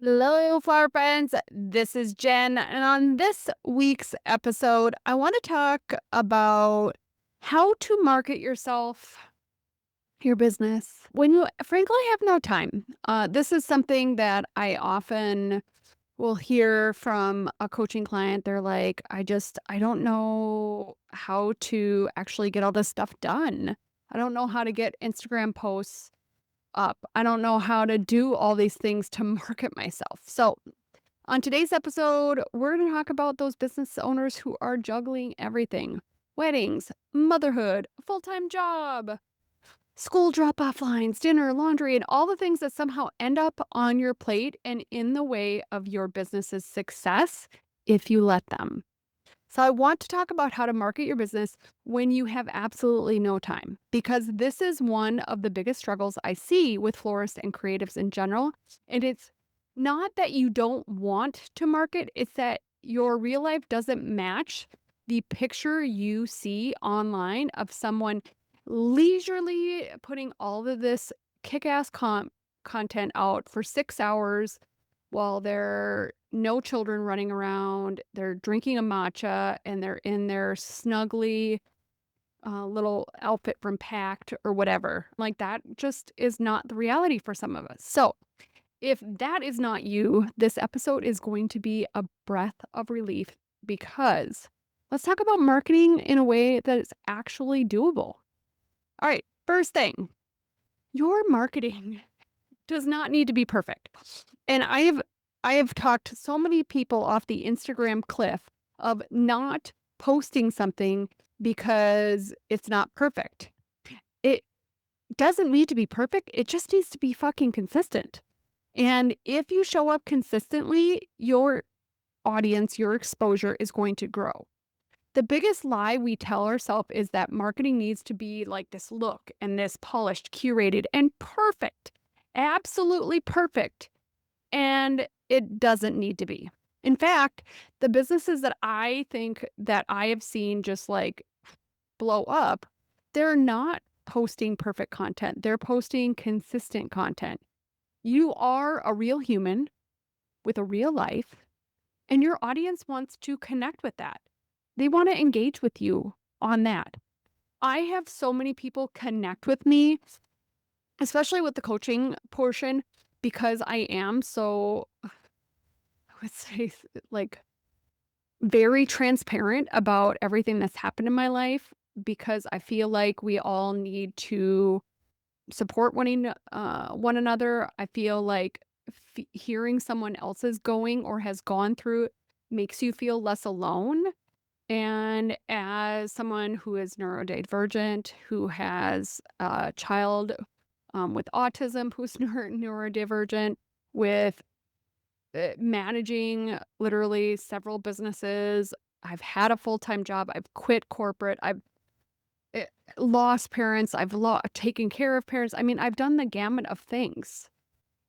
Hello, flower friends. This is Jen. And on this week's episode, I want to talk about how to market yourself, your business, when you frankly have no time. This is something that I often will hear from a coaching client. They're like, I don't know how to actually get all this stuff done. I don't know how to get Instagram posts up. I don't know how to do all these things to market myself. So, on today's episode, we're going to talk about those business owners who are juggling everything: weddings, motherhood, full time job, school drop off lines, dinner, laundry, and all the things that somehow end up on your plate and in the way of your business's success if you let them. So, I want to talk about how to market your business when you have absolutely no time, because this is one of the biggest struggles I see with florists and creatives in general. And it's not that you don't want to market, it's that your real life doesn't match the picture you see online of someone leisurely putting all of this kick ass content out for 6 hours while there are no children running around, they're drinking a matcha, and they're in their snuggly little outfit from Pact or whatever. Like, that just is not the reality for some of us. So, if that is not you, this episode is going to be a breath of relief, because let's talk about marketing in a way that is actually doable. All right, first thing, your marketing does not need to be perfect. And I have talked to so many people off the Instagram cliff of not posting something because it's not perfect. It doesn't need to be perfect. It just needs to be fucking consistent. And if you show up consistently, your audience, your exposure is going to grow. The biggest lie we tell ourselves is that marketing needs to be like this look and this polished, curated, and perfect. Absolutely perfect. And it doesn't need to be. In fact, the businesses that I think that I have seen just like blow up, they're not posting perfect content. They're posting consistent content. You are a real human with a real life, and your audience wants to connect with that. They want to engage with you on that. I have so many people connect with me, especially with the coaching portion, because I am so, I would say, like, very transparent about everything that's happened in my life, because I feel like we all need to support one another. I feel like hearing someone else's going or has gone through makes you feel less alone. And as someone who is neurodivergent, who has a child with autism who's neurodivergent, with managing literally several businesses, I've had a full time job, I've quit corporate, I've eh, lost parents, taken care of parents. I mean, I've done the gamut of things.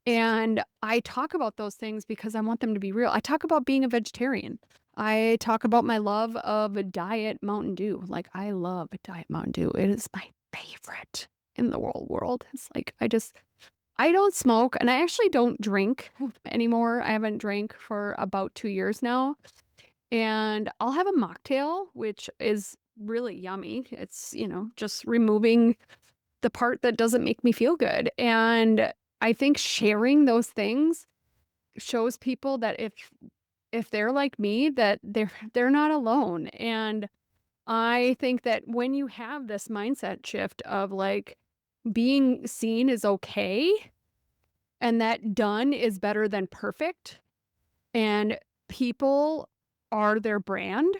And I talk about those things because I want them to be real. I talk about being a vegetarian. I talk about my love of a Diet Mountain Dew. Like, I love Diet Mountain Dew. It is my favorite in the world. It's like, I don't smoke, and I actually don't drink anymore. I haven't drank for about 2 years now. And I'll have a mocktail, which is really yummy. It's, just removing the part that doesn't make me feel good. And I think sharing those things shows people that if they're like me, that they're not alone. And I think that when you have this mindset shift of like being seen is okay and that done is better than perfect, and people are their brand.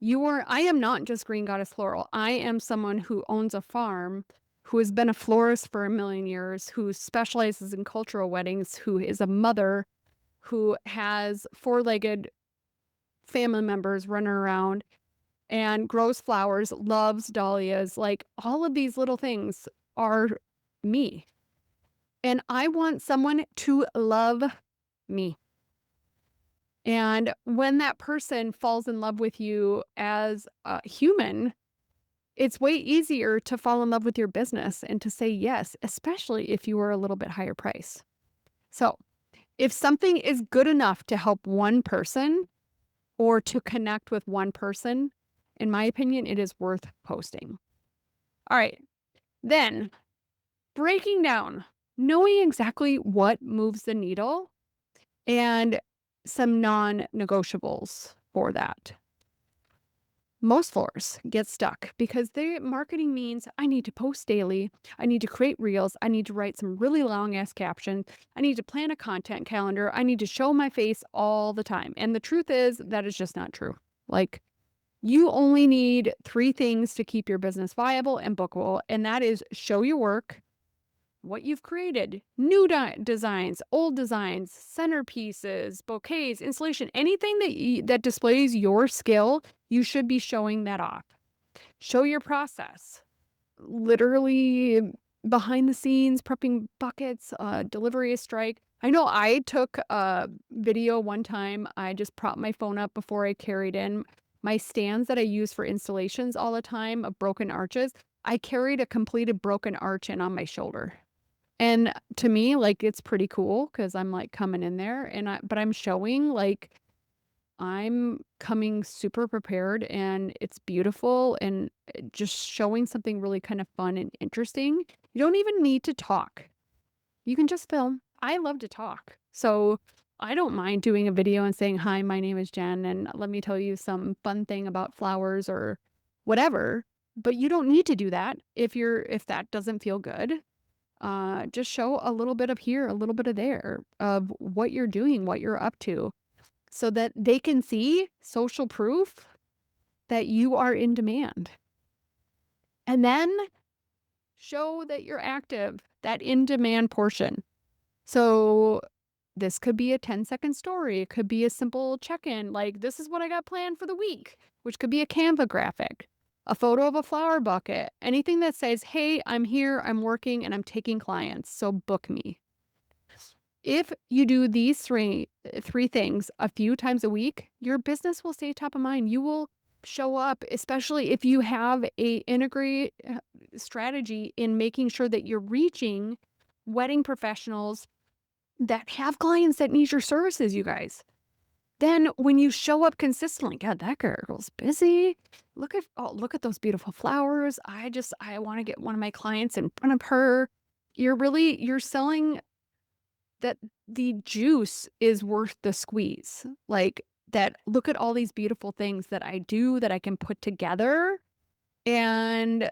I am not just Green Goddess Floral. I am someone who owns a farm, who has been a florist for a million years, who specializes in cultural weddings, who is a mother, who has four-legged family members running around and grows flowers, loves dahlias. Like, all of these little things are me. And I want someone to love me. And when that person falls in love with you as a human, it's way easier to fall in love with your business and to say yes, especially if you are a little bit higher price. So, If something is good enough to help one person or to connect with one person, in my opinion, it is worth posting. All right. Then breaking down, knowing exactly what moves the needle and some non negotiables for that. Most florists get stuck because their marketing means I need to post daily. I need to create reels. I need to write some really long ass captions. I need to plan a content calendar. I need to show my face all the time. And the truth is, that is just not true. Like, you only need three things to keep your business viable and bookable, and that is show your work, what you've created, new designs, old designs, centerpieces, bouquets, installation, anything that displays your skill, you should be showing that off. Show your process. Literally behind the scenes, prepping buckets, delivery a strike. I know I took a video one time. I just propped my phone up before I carried in my stands that I use for installations all the time of broken arches. I carried a completed broken arch in on my shoulder. And to me, like, it's pretty cool because I'm, like, coming in there but I'm showing, like, I'm coming super prepared and it's beautiful and just showing something really kind of fun and interesting. You don't even need to talk. You can just film. I love to talk. So I don't mind doing a video and saying, "Hi, my name is Jen, and let me tell you some fun thing about flowers," or whatever. But you don't need to do that if that doesn't feel good. Just show a little bit of here, a little bit of there of what you're doing, what you're up to, so that they can see social proof that you are in demand. And then show that you're active, that in demand portion. So this could be a 10-second story. It could be a simple check-in, like this is what I got planned for the week, which could be a Canva graphic, a photo of a flower bucket, anything that says, hey, I'm here, I'm working, and I'm taking clients, so book me. If you do these three things a few times a week, your business will stay top of mind. You will show up, especially if you have a integrate strategy in making sure that you're reaching wedding professionals that have clients that need your services, you guys. Then when you show up consistently, God, that girl's busy. Look at those beautiful flowers. I want to get one of my clients in front of her. You're selling that the juice is worth the squeeze. Like that, look at all these beautiful things that I do that I can put together. And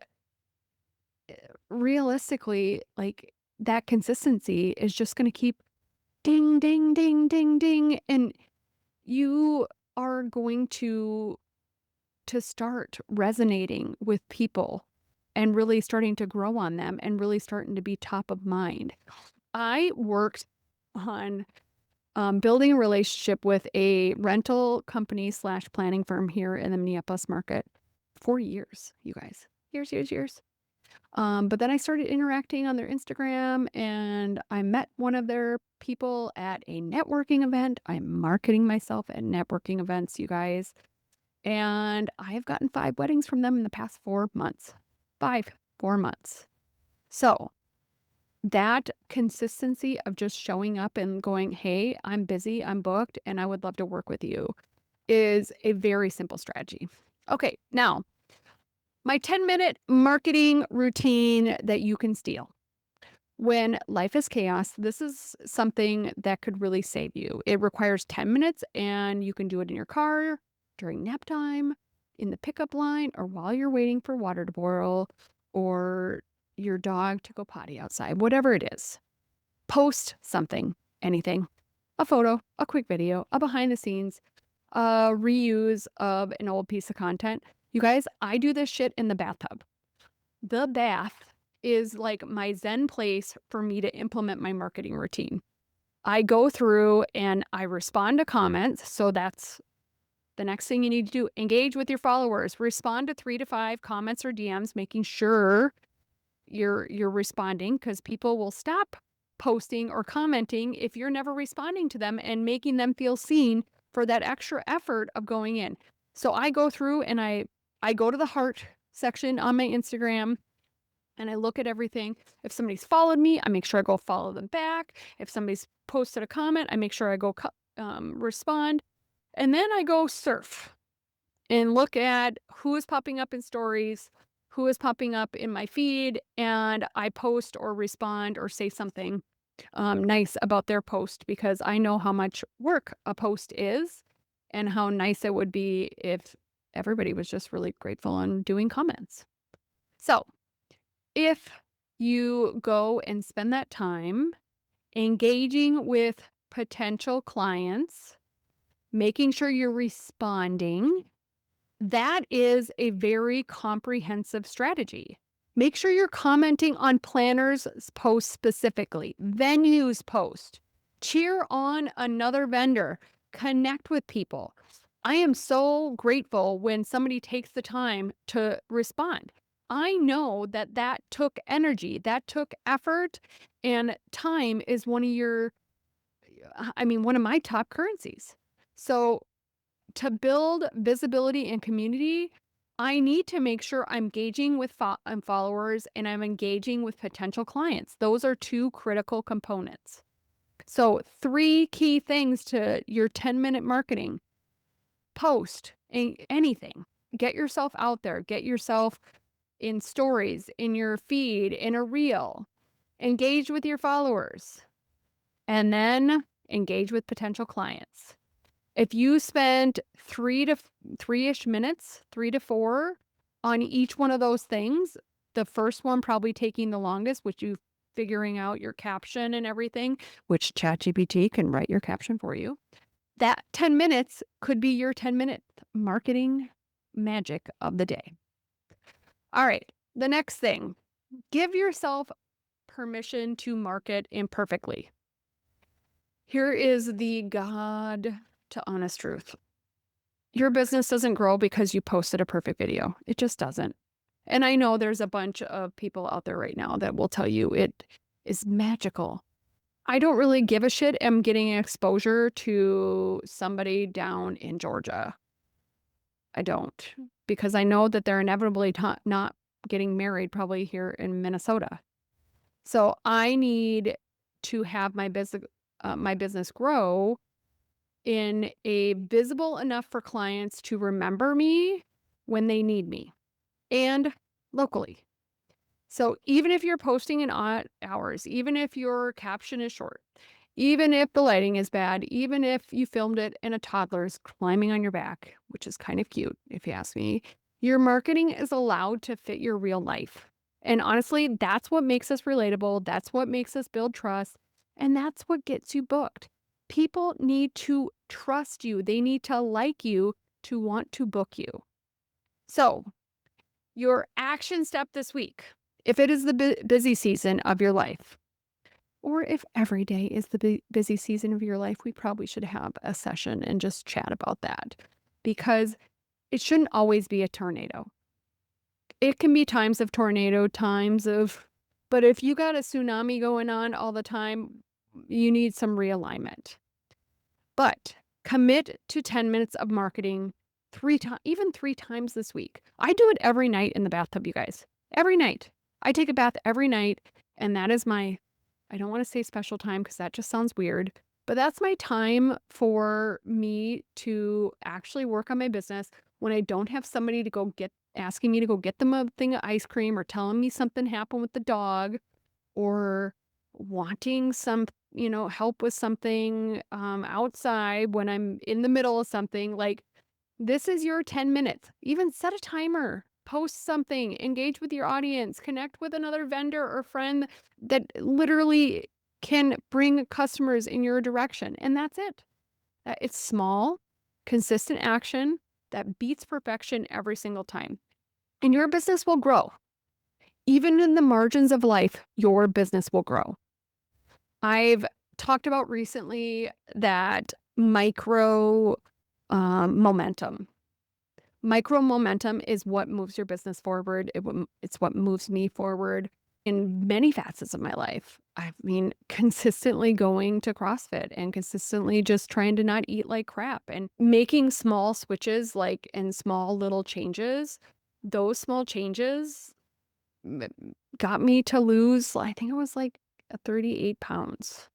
realistically, like that consistency is just going to keep ding, ding, ding, ding, ding. And you are going to start resonating with people and really starting to grow on them and really starting to be top of mind. I worked on building a relationship with a rental company slash planning firm here in the Minneapolis market for years, you guys. Years, years, years. But then I started interacting on their Instagram and I met one of their people at a networking event. I'm marketing myself at networking events, you guys. And I have gotten 5 weddings from them in the past 4 months. 4 months. So that consistency of just showing up and going, hey, I'm busy, I'm booked, and I would love to work with you is a very simple strategy. Okay, now my 10-minute marketing routine that you can steal. When life is chaos, this is something that could really save you. It requires 10 minutes and you can do it in your car, during nap time, in the pickup line, or while you're waiting for water to boil, or your dog to go potty outside, whatever it is. Post something, anything, a photo, a quick video, a behind the scenes, a reuse of an old piece of content. You guys, I do this shit in the bathtub. The bath is like my zen place for me to implement my marketing routine. I go through and I respond to comments. So that's the next thing you need to do. Engage with your followers. Respond to 3 to 5 comments or DMs, making sure you're responding, because people will stop posting or commenting if you're never responding to them and making them feel seen for that extra effort of going in. So I go through and I go to the heart section on my Instagram. and I look at everything. If somebody's followed me, I make sure I go follow them back. If somebody's posted a comment, I make sure I go respond. And then I go surf and look at who is popping up in stories, who is popping up in my feed, and I post or respond or say something nice about their post because I know how much work a post is and how nice it would be if everybody was just really grateful and doing comments. So, if you go and spend that time engaging with potential clients, making sure you're responding, that is a very comprehensive strategy. Make sure you're commenting on planners' posts specifically, venues post. Cheer on another vendor. Connect with people. I am so grateful when somebody takes the time to respond. I know that that took energy, that took effort, and time is one of my top currencies. So to build visibility and community, I need to make sure I'm engaging with followers and I'm engaging with potential clients. Those are two critical components. So, three key things to your 10-minute marketing: post anything, get yourself out there, get yourself in stories, in your feed, in a reel, engage with your followers, and then engage with potential clients. If you spend 3-ish minutes, 3 to 4 on each one of those things, the first one probably taking the longest, which you figuring out your caption and everything, which ChatGPT can write your caption for you. That 10 minutes could be your 10-minute marketing magic of the day. All right, the next thing, give yourself permission to market imperfectly. Here is the God to honest truth. Your business doesn't grow because you posted a perfect video. It just doesn't. And I know there's a bunch of people out there right now that will tell you it is magical. I don't really give a shit. I'm getting exposure to somebody down in Georgia. I don't, because I know that they're inevitably not getting married probably here in Minnesota. So I need to have my business grow in a visible enough for clients to remember me when they need me, and locally. So even if you're posting in odd hours, even if your caption is short, even if the lighting is bad, even if you filmed it and a toddler is climbing on your back, which is kind of cute if you ask me, your marketing is allowed to fit your real life. And honestly, that's what makes us relatable. That's what makes us build trust. And that's what gets you booked. People need to trust you. They need to like you to want to book you. So, your action step this week, if it is the busy season of your life, or if every day is the busy season of your life, we probably should have a session and just chat about that, because it shouldn't always be a tornado. It can be times of tornado, but if you got a tsunami going on all the time, you need some realignment. But commit to 10 minutes of marketing even 3 times this week. I do it every night in the bathtub, you guys. Every night. I take a bath every night, and that is I don't want to say special time because that just sounds weird, but that's my time for me to actually work on my business when I don't have somebody asking me to go get them a thing of ice cream, or telling me something happened with the dog, or wanting some, help with something outside when I'm in the middle of something. Like, this is your 10 minutes. Even set a timer, post something, engage with your audience, connect with another vendor or friend that literally can bring customers in your direction. And that's it. It's small, consistent action that beats perfection every single time. And your business will grow. Even in the margins of life, your business will grow. I've talked about recently that micro momentum. Micro momentum is what moves your business forward. It's what moves me forward in many facets of my life. I mean, consistently going to CrossFit and consistently just trying to not eat like crap and making small switches, and small little changes. Those small changes got me to lose, I think it was like 38 pounds,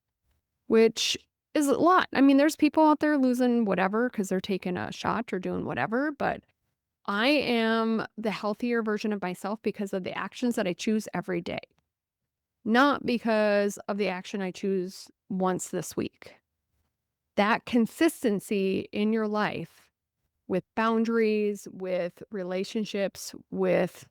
which is a lot. I mean, there's people out there losing whatever because they're taking a shot or doing whatever, but I am the healthier version of myself because of the actions that I choose every day, not because of the action I choose once this week. That consistency in your life with boundaries, with relationships, with,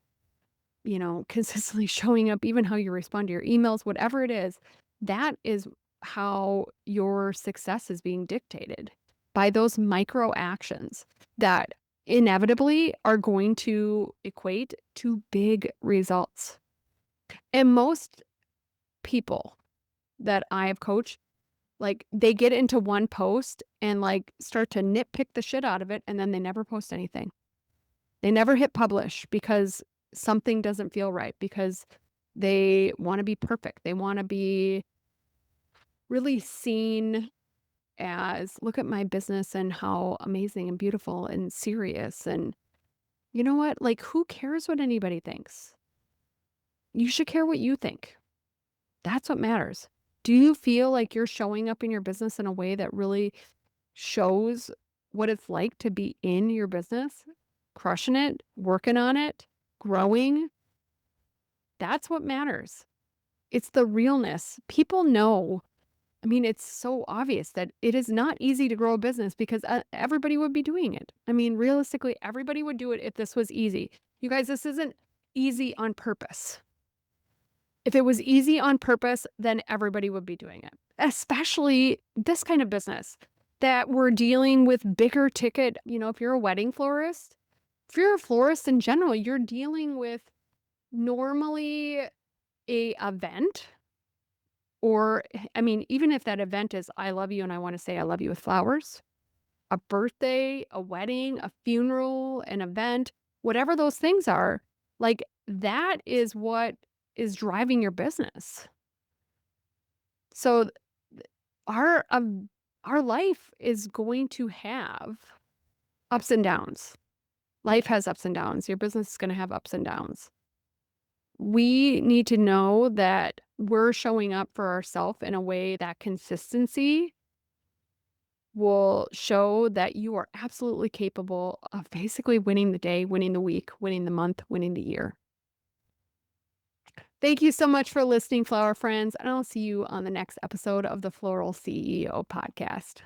consistently showing up, even how you respond to your emails, whatever it is, that is how your success is being dictated by those micro actions that inevitably are going to equate to big results. And most people that I have coached, like, they get into one post and, like, start to nitpick the shit out of it, and then they never post anything. They never hit publish because something doesn't feel right, because they wanna be perfect. They wanna be really seen as, "Look at my business and how amazing and beautiful and serious," and you know what? Like, who cares what anybody thinks? You should care what you think. That's what matters. Do you feel like you're showing up in your business in a way that really shows what it's like to be in your business, crushing it, working on it, growing? That's what matters. It's the realness. People know. I mean, it's so obvious that it is not easy to grow a business because everybody would be doing it. I mean, realistically, everybody would do it if this was easy. You guys, this isn't easy on purpose. If it was easy on purpose, then everybody would be doing it, especially this kind of business that we're dealing with bigger ticket. If you're a wedding florist, if you're a florist in general, you're dealing with normally a event. Or, I mean, even if that event is, I love you and I want to say I love you with flowers, a birthday, a wedding, a funeral, an event, whatever those things are, like, that is what is driving your business. So our our life is going to have ups and downs. Life has ups and downs. Your business is going to have ups and downs. We need to know that we're showing up for ourselves in a way that consistency will show that you are absolutely capable of basically winning the day, winning the week, winning the month, winning the year. Thank you so much for listening, flower friends, and I'll see you on the next episode of the Floral CEO podcast.